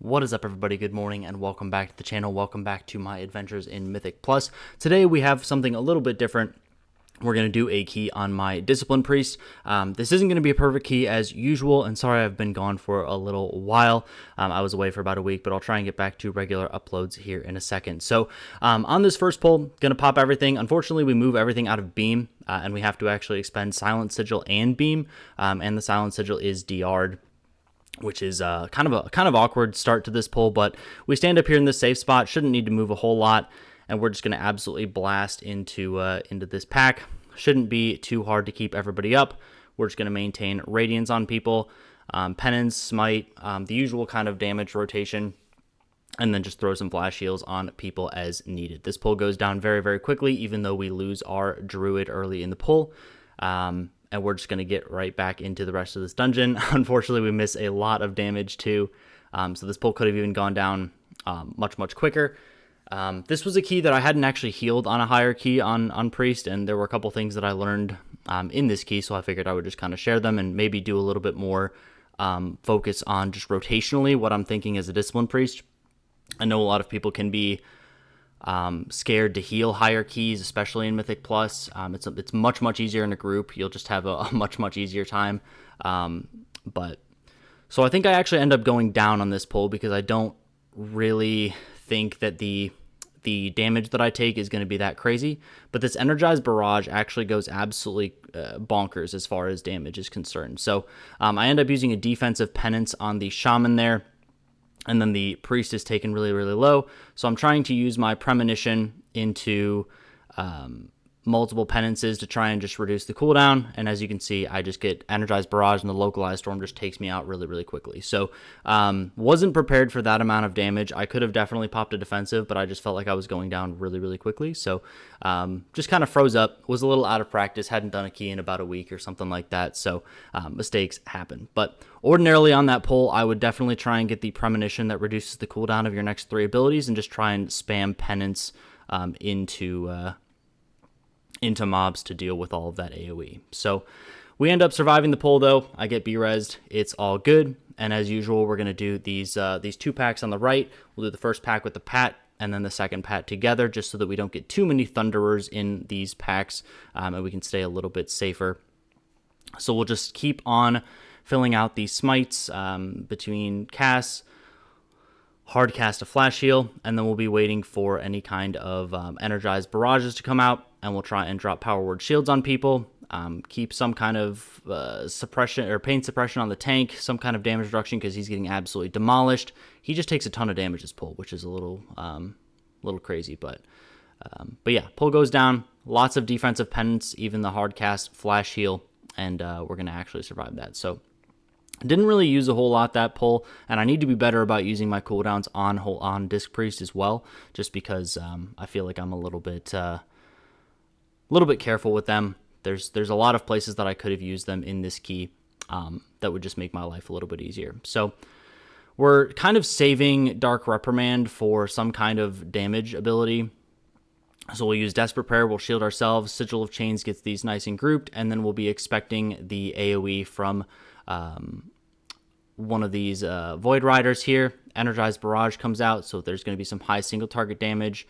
What is up, everybody? Good morning and welcome back to the channel. Welcome back to my adventures in Mythic Plus. Today we have something a little bit different. We're going to do a key on my Discipline Priest. This isn't going to be a perfect key as usual, and sorry I've been gone for a little while. I was away for about a week, but I'll try and get back to regular uploads here in a second. So on this first pull, going to pop everything. Unfortunately, we move everything out of Beam, and we have to actually expend Silent Sigil and Beam, and the Silent Sigil is DR'd, which is kind of awkward start to this pull, but we stand up here in this safe spot, shouldn't need to move a whole lot, and we're just going to absolutely blast into this pack. Shouldn't be too hard to keep everybody up. We're just going to maintain Radiance on people, Penance, Smite, the usual kind of damage rotation, and then just throw some flash heals on people as needed. This pull goes down very, very quickly, even though we lose our Druid early in the pull. And we're just going to get right back into the rest of this dungeon. Unfortunately, we miss a lot of damage too, so this pull could have even gone down much, much quicker. This was a key that I hadn't actually healed on a higher key on Priest, and there were a couple things that I learned in this key, so I figured I would just kind of share them and maybe do a little bit more focus on just rotationally what I'm thinking as a Discipline Priest. I know a lot of people can be scared to heal higher keys, especially in Mythic Plus. It's much easier in a group. You'll just have a much easier time. So I think I actually end up going down on this pull because I don't really think that the damage that I take is going to be that crazy. But this Energized Barrage actually goes absolutely bonkers as far as damage is concerned. So I end up using a defensive Penance on the Shaman there. And then the Priest is taken really, really low. So I'm trying to use my Premonition into multiple penances to try and just reduce the cooldown. And as you can see, I just get Energized Barrage, and the Localized Storm just takes me out really, really quickly. So wasn't prepared for that amount of damage. I could have definitely popped a defensive, but I just felt like I was going down really, really quickly. So just kind of froze up, was a little out of practice, hadn't done a key in about a week or something like that. So mistakes happen. But ordinarily on that pull, I would definitely try and get the Premonition that reduces the cooldown of your next 3 abilities and just try and spam Penance into mobs to deal with all of that AoE. So we end up surviving the pull though. I get B-resed. It's all good. And as usual, we're going to do these 2 packs on the right. We'll do the first pack with the Pat and then the second Pat together, just so that we don't get too many Thunderers in these packs, and we can stay a little bit safer. So we'll just keep on filling out these smites between casts, hard cast a flash heal, and then we'll be waiting for any kind of energized barrages to come out, and we'll try and drop power word shields on people, keep some kind of suppression or pain suppression on the tank, some kind of damage reduction because he's getting absolutely demolished. He just takes a ton of damage this pull, which is a little crazy, but yeah, pull goes down, lots of defensive penance, even the hard cast flash heal, and we're gonna actually survive that. So didn't really use a whole lot that pull, and I need to be better about using my cooldowns on Disc Priest as well, just because I feel like I'm a little bit careful with them. There's a lot of places that I could have used them in this key that would just make my life a little bit easier. So we're kind of saving Dark Reprimand for some kind of damage ability. So we'll use Desperate Prayer, we'll shield ourselves, Sigil of Chains gets these nice and grouped, and then we'll be expecting the AoE from one of these Void Riders here. Energized Barrage comes out, so there's going to be some high single target damage.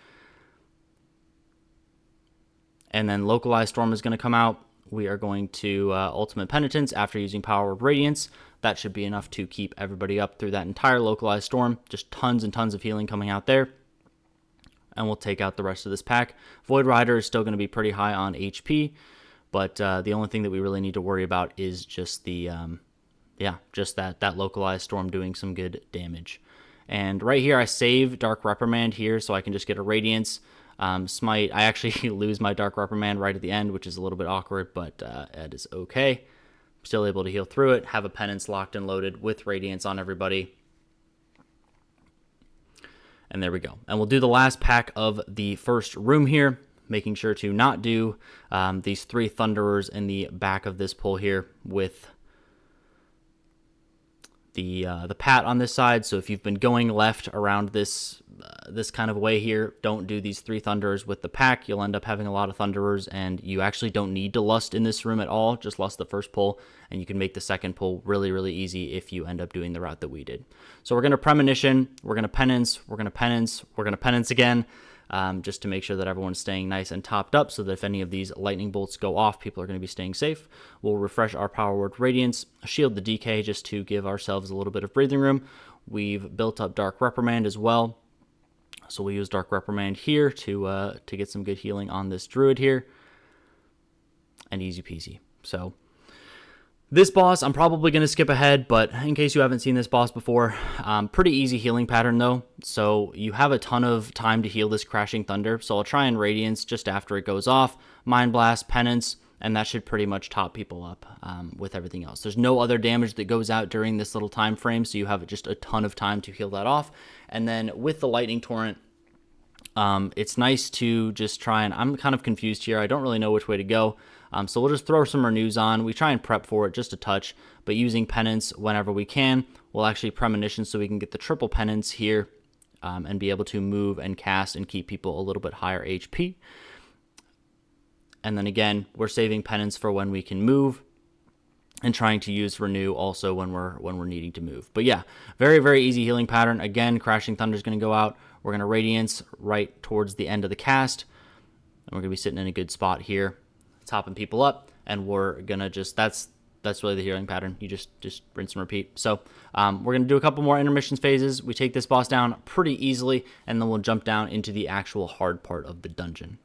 And then Localized Storm is going to come out. We are going to Ultimate Penitence after using Power of Radiance. That should be enough to keep everybody up through that entire Localized Storm. Just tons and tons of healing coming out there. And we'll take out the rest of this pack. Void Rider is still going to be pretty high on HP, but the only thing that we really need to worry about is just the just that Localized Storm doing some good damage. And right here, I save Dark Reprimand here so I can just get a Radiance. Smite, I actually lose my Dark Reprimand right at the end, which is a little bit awkward, but it is okay. I'm still able to heal through it, have a Penance locked and loaded with Radiance on everybody. And there we go. And we'll do the last pack of the first room here, making sure to not do these 3 Thunderers in the back of this pull here with the Pat on this side. So if you've been going left around this this kind of way here. Don't do these 3 Thunderers with the pack. You'll end up having a lot of Thunderers, and you actually don't need to lust in this room at all. Just lust the first pull, and you can make the second pull really, really easy if you end up doing the route that we did. So we're going to Premonition, we're going to Penance, we're going to Penance, we're going to Penance again, just to make sure that everyone's staying nice and topped up, so that if any of these lightning bolts go off, people are going to be staying safe. We'll refresh our Power Word Radiance, shield the DK just to give ourselves a little bit of breathing room. We've built up Dark Reprimand as well, so we'll use Dark Reprimand here to get some good healing on this Druid here, and easy peasy. So this boss, I'm probably going to skip ahead, but in case you haven't seen this boss before, pretty easy healing pattern though. So you have a ton of time to heal this Crashing Thunder. So I'll try and Radiance just after it goes off, Mind Blast, Penance, and that should pretty much top people up with everything else. There's no other damage that goes out during this little time frame, so you have just a ton of time to heal that off. And then with the Lightning Torrent, it's nice to just try and, I'm kind of confused here. I don't really know which way to go. So we'll just throw some Renews on. We try and prep for it just a touch, but using Penance whenever we can. We'll actually Premonition so we can get the triple Penance here and be able to move and cast and keep people a little bit higher HP. And then again, we're saving Penance for when we can move and trying to use Renew also when we're needing to move. But yeah, very, very easy healing pattern. Again, Crashing Thunder is going to go out. We're going to Radiance right towards the end of the cast. And we're going to be sitting in a good spot here, topping people up. And we're going to just, that's really the healing pattern. You just rinse and repeat. So we're going to do a couple more intermissions phases. We take this boss down pretty easily, and then we'll jump down into the actual hard part of the dungeon.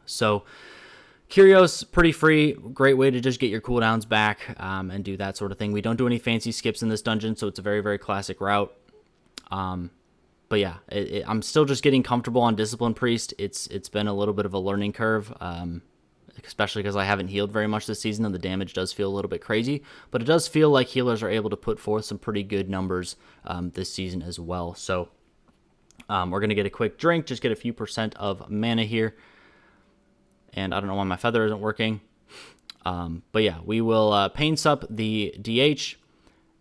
So Kyrios, pretty free, great way to just get your cooldowns back and do that sort of thing. We don't do any fancy skips in this dungeon, so it's a very, very classic route. But yeah, I'm still just getting comfortable on Discipline Priest. It's been a little bit of a learning curve, especially because I haven't healed very much this season, and the damage does feel a little bit crazy. But it does feel like healers are able to put forth some pretty good numbers this season as well. So we're going to get a quick drink, just get a few % of mana here. And I don't know why my feather isn't working. But yeah, we will Pain Sup the DH.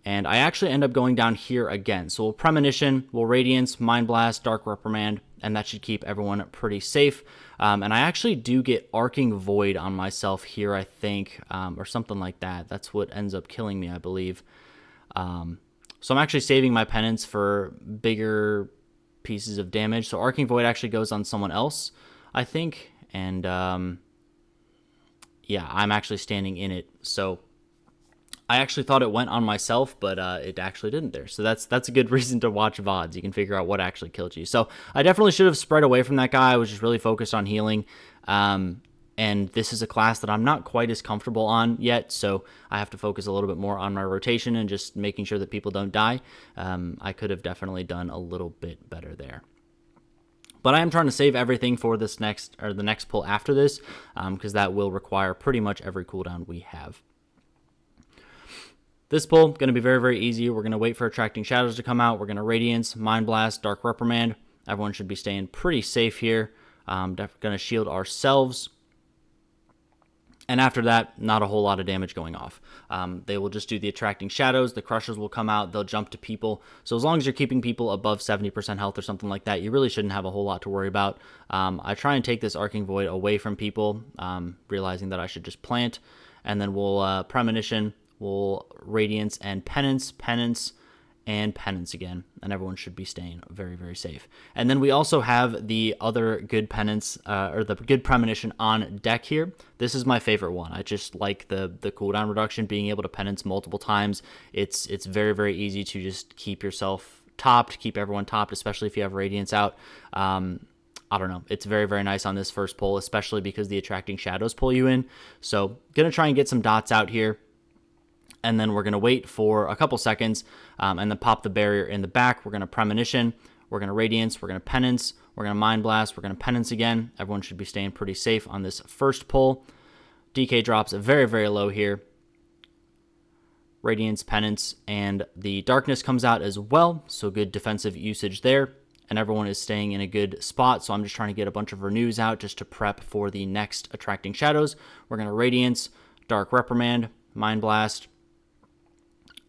And I actually end up going down here again. So we'll Premonition, we'll Radiance, Mind Blast, Dark Reprimand, and that should keep everyone pretty safe. And I actually do get Arcing Void on myself here, I think, or something like that. That's what ends up killing me, I believe. So I'm actually saving my penance for bigger pieces of damage. So Arcing Void actually goes on someone else, I think. And yeah, I'm actually standing in it. So I actually thought it went on myself, but it actually didn't there. So that's a good reason to watch VODs. You can figure out what actually killed you. So I definitely should have spread away from that guy. I was just really focused on healing. And this is a class that I'm not quite as comfortable on yet, so I have to focus a little bit more on my rotation and just making sure that people don't die. I could have definitely done a little bit better there. But I am trying to save everything for this next, or the next pull after this, because that will require pretty much every cooldown we have. This pull, going to be very, very easy. We're going to wait for Attracting Shadows to come out. We're going to Radiance, Mind Blast, Dark Reprimand. Everyone should be staying pretty safe here. Definitely going to shield ourselves. And after that, not a whole lot of damage going off. They will just do the Attracting Shadows. The Crushers will come out. They'll jump to people. So as long as you're keeping people above 70% health or something like that, you really shouldn't have a whole lot to worry about. I try and take this Arcing Void away from people, realizing that I should just plant. And then we'll Premonition. We'll Radiance and Penance, and Penance again, and everyone should be staying very, very safe. And then we also have the other good Penance, or the good Premonition on deck here. This is my favorite one. I just like the cooldown reduction, being able to Penance multiple times. It's very, very easy to just keep yourself topped, keep everyone topped, especially if you have Radiance out. I don't know. It's very, very nice on this first pull, especially because the Attracting Shadows pull you in. So going to try and get some dots out here. And then we're going to wait for a couple seconds and then pop the barrier in the back. We're going to Premonition, we're going to Radiance, we're going to Penance, we're going to Mind Blast, we're going to Penance again. Everyone should be staying pretty safe on this first pull. DK drops very, very low here. Radiance, Penance, and the Darkness comes out as well. So good defensive usage there. And everyone is staying in a good spot. So I'm just trying to get a bunch of Renews out just to prep for the next Attracting Shadows. We're going to Radiance, Dark Reprimand, Mind Blast,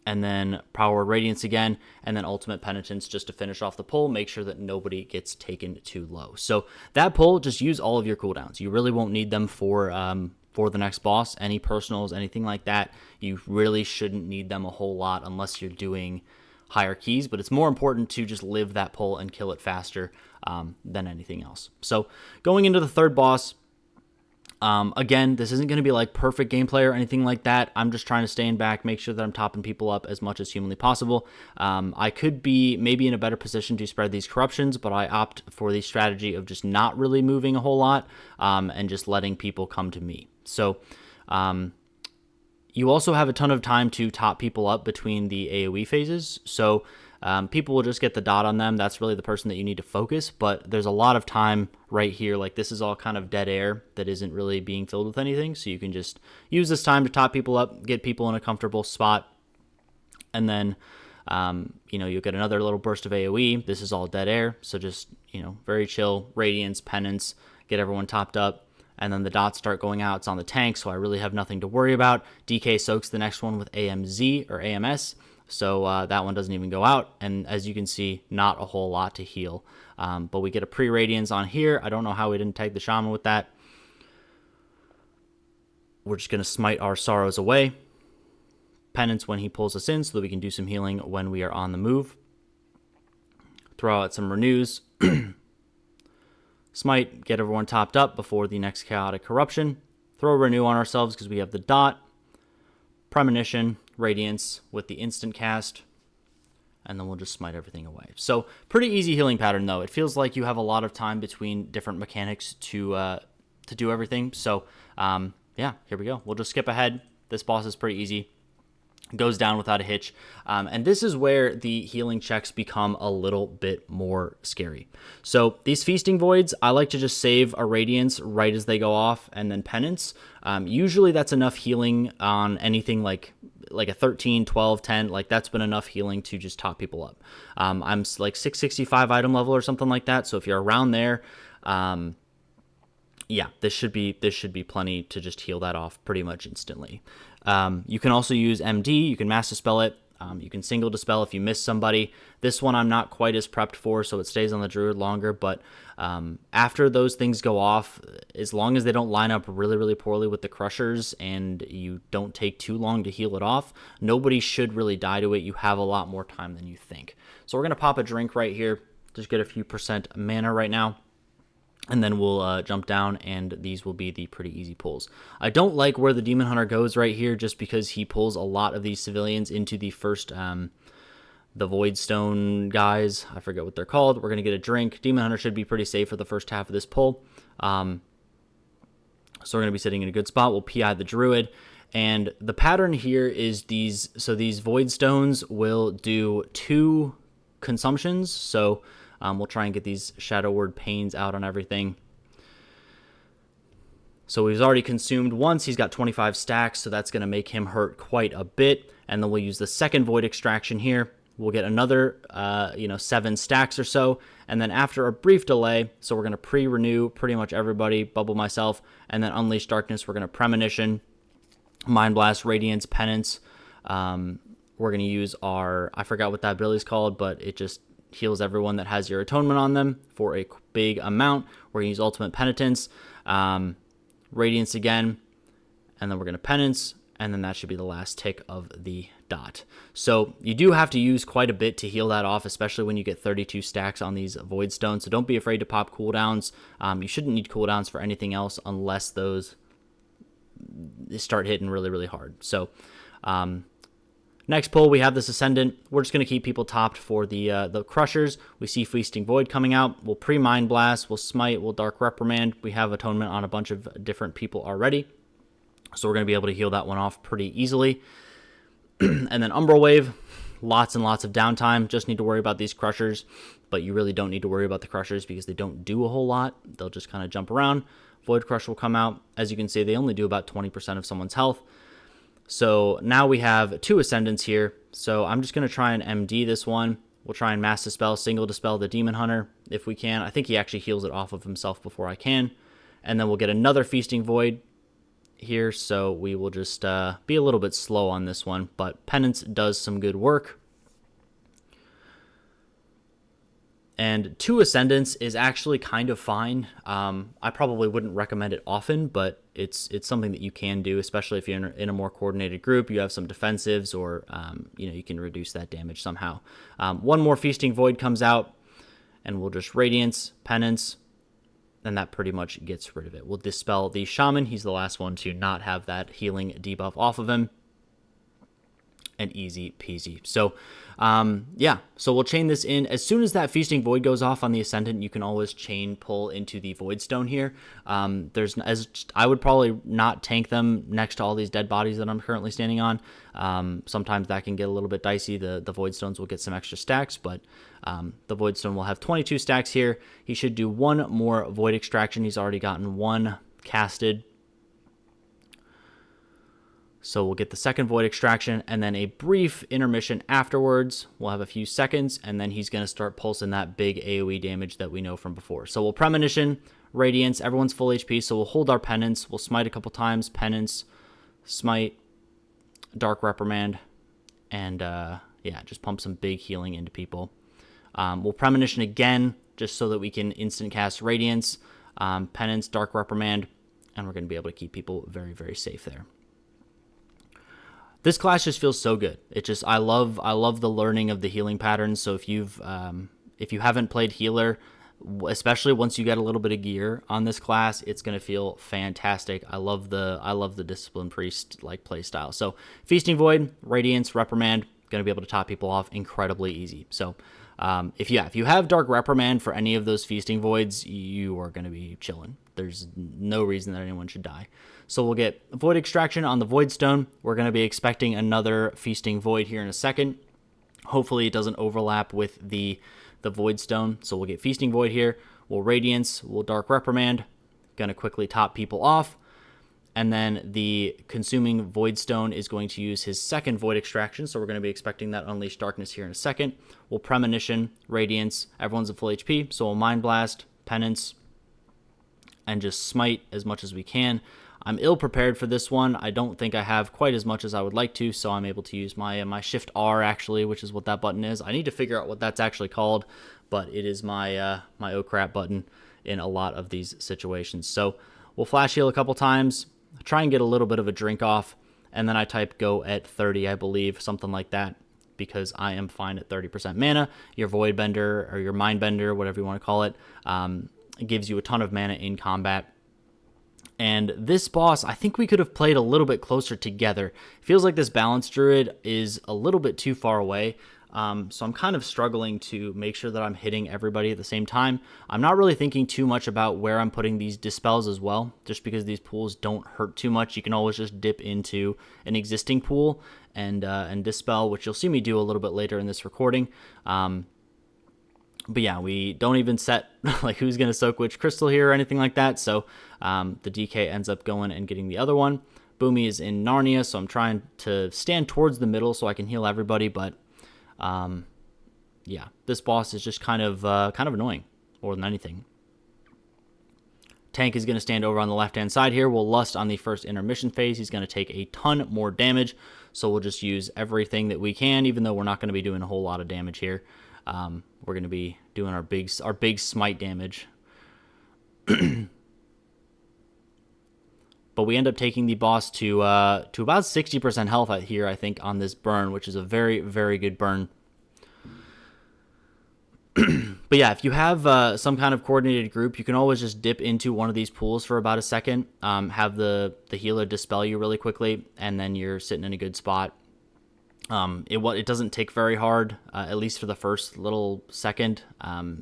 and then Power Word Radiance again, and then Ultimate Penitence just to finish off the pull, make sure that nobody gets taken too low. So that pull, just use all of your cooldowns. You really won't need them for the next boss, any personals, anything like that. You really shouldn't need them a whole lot unless you're doing higher keys, but it's more important to just live that pull and kill it faster than anything else. So going into the third boss, again, this isn't going to be like perfect gameplay or anything like that. I'm just trying to stay in back, make sure that I'm topping people up as much as humanly possible. I could be maybe in a better position to spread these corruptions, but I opt for the strategy of just not really moving a whole lot and just letting people come to me. So you also have a ton of time to top people up between the AoE phases. So people will just get the dot on them. That's really the person that you need to focus, but there's a lot of time right here. Like this is all kind of dead air that isn't really being filled with anything. So you can just use this time to top people up, get people in a comfortable spot. And then, you'll get another little burst of AoE. This is all dead air. So just, very chill, Radiance, Penance, get everyone topped up. And then the dots start going out. It's on the tank, so I really have nothing to worry about. DK soaks the next one with AMZ or AMS. So that one doesn't even go out, and as you can see, not a whole lot to heal. But we get a pre-radiance on here. I don't know how we didn't tag the shaman with that. We're just going to smite our sorrows away. Penance when he pulls us in so that we can do some healing when we are on the move. Throw out some renews. Smite, get everyone topped up before the next chaotic corruption. Throw a renew on ourselves because we have the dot. Premonition, Radiance with the instant cast, and then we'll just smite everything away. So pretty easy healing pattern though. It feels like you have a lot of time between different mechanics to do everything. So yeah, here we go. We'll just skip ahead. This boss is pretty easy. Goes down without a hitch. And this is where the healing checks become a little bit more scary. So these Feasting Voids, I like to just save a Radiance right as they go off, and then Penance. Usually that's enough healing on anything like a 13, 12, 10. Like that's been enough healing to just top people up. I'm like 665 item level or something like that. So if you're around there, yeah, this should be plenty to just heal that off pretty much instantly. You can also use MD. You can mass dispel it. You can single dispel if you miss somebody. This one I'm not quite as prepped for, so it stays on the druid longer. But after those things go off, as long as they don't line up really, really poorly with the crushers and you don't take too long to heal it off, nobody should really die to it. You have a lot more time than you think. So we're going to pop a drink right here. Just get a few % mana right now. And then we'll jump down, and these will be the pretty easy pulls. I don't like where the Demon Hunter goes right here, just because he pulls a lot of these civilians into the first, the Void Stone guys. I forget what they're called. We're going to get a drink. Demon Hunter should be pretty safe for the first half of this pull. So we're going to be sitting in a good spot. We'll PI the Druid. And the pattern here is these Void Stones will do 2 consumptions. So we'll try and get these Shadow Word Pains out on everything. So he's already consumed once. He's got 25 stacks, so that's going to make him hurt quite a bit. And then we'll use the second Void Extraction here. We'll get another, 7 stacks or so. And then after a brief delay, so we're going to pre-renew pretty much everybody, bubble myself, and then Unleash Darkness. We're going to Premonition, Mind Blast, Radiance, Penance. We're going to use our, I forgot what that ability is called, but it just heals everyone that has your atonement on them for a big amount. We're going to use Ultimate Penitence, Radiance again, and then we're going to Penance, and then that should be the last tick of the dot. So you do have to use quite a bit to heal that off, especially when you get 32 stacks on these Void Stones. So don't be afraid to pop cooldowns. You shouldn't need cooldowns for anything else unless those start hitting really, really hard. So next pull, we have this Ascendant. We're just going to keep people topped for the Crushers. We see Feasting Void coming out. We'll pre-Mind Blast. We'll Smite. We'll Dark Reprimand. We have Atonement on a bunch of different people already. So we're going to be able to heal that one off pretty easily. And then Umbral Wave. Lots and lots of downtime. Just need to worry about these Crushers. But you really don't need to worry about the Crushers because they don't do a whole lot. They'll just kind of jump around. Void Crush will come out. As you can see, they only do about 20% of someone's health. So now we have 2 Ascendants here. So I'm just going to try and MD this one. We'll try and Mass Dispel, Single Dispel the Demon Hunter if we can. I think he actually heals it off of himself before I can. And then we'll get another Feasting Void. here, so we will just be a little bit slow on this one, but Penance does some good work. And 2 Ascendants is actually kind of fine. I probably wouldn't recommend it often, but it's something that you can do, especially if you're in a more coordinated group. You have some defensives, or you can reduce that damage somehow. 1 more Feasting Void comes out, and we'll just Radiance, Penance, and that pretty much gets rid of it. We'll Dispel the Shaman. He's the last one to not have that healing debuff off of him. And easy peasy. So, yeah. So we'll chain this in. As soon as that Feasting Void goes off on the Ascendant, you can always chain pull into the Void Stone here. I would probably not tank them next to all these dead bodies that I'm currently standing on. Sometimes that can get a little bit dicey. The Void Stones will get some extra stacks, but the Void Stone will have 22 stacks here. He should do 1 more Void Extraction. He's already gotten 1 casted. So we'll get the second Void Extraction, and then a brief intermission afterwards. We'll have a few seconds, and then he's going to start pulsing that big AoE damage that we know from before. So we'll Premonition, Radiance, everyone's full HP, so we'll hold our Penance. We'll Smite a couple times, Penance, Smite, Dark Reprimand, and yeah, just pump some big healing into people. We'll Premonition again, just so that we can instant cast Radiance, Penance, Dark Reprimand, and we're going to be able to keep people very, very safe there. This class just feels so good. I love the learning of the healing patterns. So if you haven't played healer, especially once you get a little bit of gear on this class, it's gonna feel fantastic. I love the Discipline Priest like play style. So Feasting Void, Radiance, Reprimand, gonna be able to top people off incredibly easy. So if you have Dark Reprimand for any of those Feasting Voids, you are gonna be chilling. There's no reason that anyone should die. So we'll get Void Extraction on the Void Stone. We're going to be expecting another Feasting Void here in a second. Hopefully it doesn't overlap with the Void Stone. So we'll get Feasting Void here. We'll Radiance. We'll Dark Reprimand. Going to quickly top people off. And then the Consuming Void Stone is going to use his second Void Extraction. So we're going to be expecting that Unleash Darkness here in a second. We'll Premonition, Radiance. Everyone's at full HP. So we'll Mind Blast, Penance, and just Smite as much as we can. I'm ill prepared for this one. I don't think I have quite as much as I would like to, so I'm able to use my Shift R actually, which is what that button is. I need to figure out what that's actually called, but it is my oh crap button in a lot of these situations. So we'll flash heal a couple times, try and get a little bit of a drink off, and then I type go at 30, I believe, something like that, because I am fine at 30% mana. Your Void Bender or your Mind Bender, whatever you want to call it, gives you a ton of mana in combat. And this boss, I think we could have played a little bit closer together. It feels like this Balance Druid is a little bit too far away. So I'm kind of struggling to make sure that I'm hitting everybody at the same time. I'm not really thinking too much about where I'm putting these Dispels as well, just because these pools don't hurt too much. You can always just dip into an existing pool and Dispel, which you'll see me do a little bit later in this recording. But yeah, we don't even set like who's going to soak which crystal here or anything like that. So the DK ends up going and getting the other one. Boomy is in Narnia, so I'm trying to stand towards the middle so I can heal everybody. But yeah, this boss is just kind of annoying more than anything. Tank is going to stand over on the left-hand side here. We'll Lust on the first intermission phase. He's going to take a ton more damage, so we'll just use everything that we can, even though we're not going to be doing a whole lot of damage here. We're going to be doing our big smite damage. But we end up taking the boss to about 60% health here, I think, on this burn, which is a very, very good burn. But yeah, if you have some kind of coordinated group, you can always just dip into one of these pools for about a second, have the healer dispel you really quickly, and then you're sitting in a good spot. It doesn't take very hard, at least for the first little second,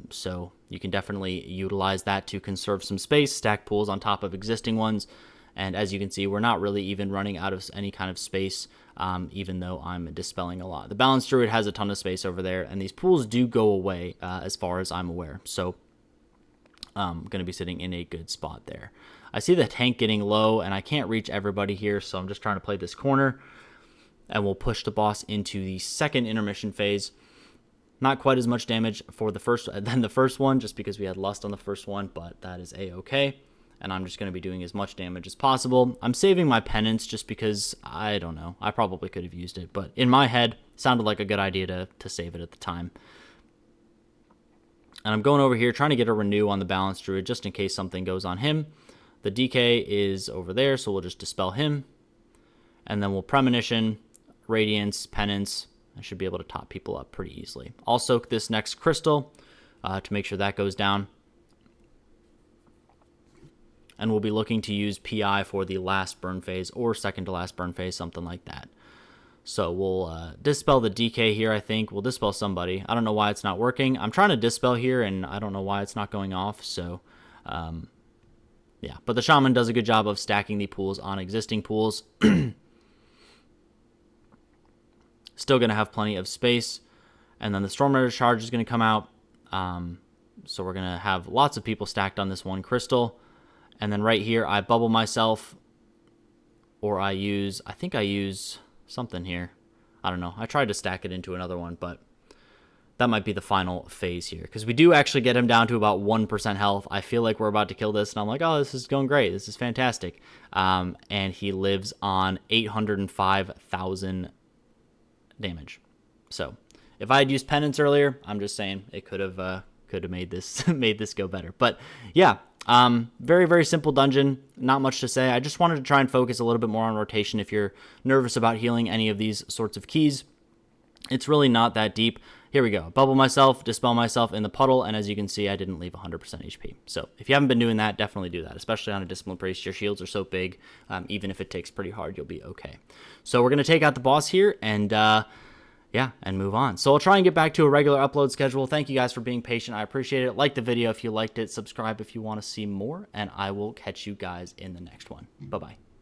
so you can definitely utilize that to conserve some space, stack pools on top of existing ones, and as you can see, we're not really even running out of any kind of space, even though I'm dispelling a lot. The Balance Druid has a ton of space over there, and these pools do go away as far as I'm aware, so I'm going to be sitting in a good spot there. I see the tank getting low, and I can't reach everybody here, so I'm just trying to play this corner. And we'll push the boss into the second intermission phase. Not quite as much damage for the first one, just because we had Lust on the first one, but that is a-okay. and I'm just going to be doing as much damage as possible. I'm saving my penance just because, I don't know, I probably could have used it, but in my head, it sounded like a good idea to save it at the time. And I'm going over here trying to get a renew on the Balance Druid just in case something goes on him. The DK is over there, so we'll just dispel him. And then we'll Premonition, Radiance, Penance. I should be able to top people up pretty easily. I'll soak this next crystal to make sure that goes down. And we'll be looking to use PI for the last burn phase or second to last burn phase, something like that. So we'll dispel the DK here, I think. We'll dispel somebody. I don't know why it's not working. I'm trying to dispel here, and I don't know why it's not going off. So, yeah. But the Shaman does a good job of stacking the pools on existing pools. Still going to have plenty of space. And then the Storm Rider charge is going to come out. So we're going to have lots of people stacked on this one crystal. And then right here, I bubble myself, or I think I use something here. I don't know. I tried to stack it into another one, but that might be the final phase here, because we do actually get him down to about 1% health. I feel like we're about to kill this, and I'm like, oh, this is going great. This is fantastic. And he lives on 805,000 damage. So if I had used Penance earlier, I'm just saying it could have made this go better. But yeah. Very, very simple dungeon. Not much to say. I just wanted to try and focus a little bit more on rotation if you're nervous about healing any of these sorts of keys. It's really not that deep. Here we go. Bubble myself, dispel myself in the puddle, and as you can see, I didn't leave 100% HP. So if you haven't been doing that, definitely do that, especially on a Discipline Priest. Your shields are so big, even if it takes pretty hard, you'll be okay. So we're going to take out the boss here, and yeah, and move on. So I'll try and get back to a regular upload schedule. Thank you guys for being patient. I appreciate it. Like the video if you liked it. Subscribe if you want to see more, and I will catch you guys in the next one. Bye-bye.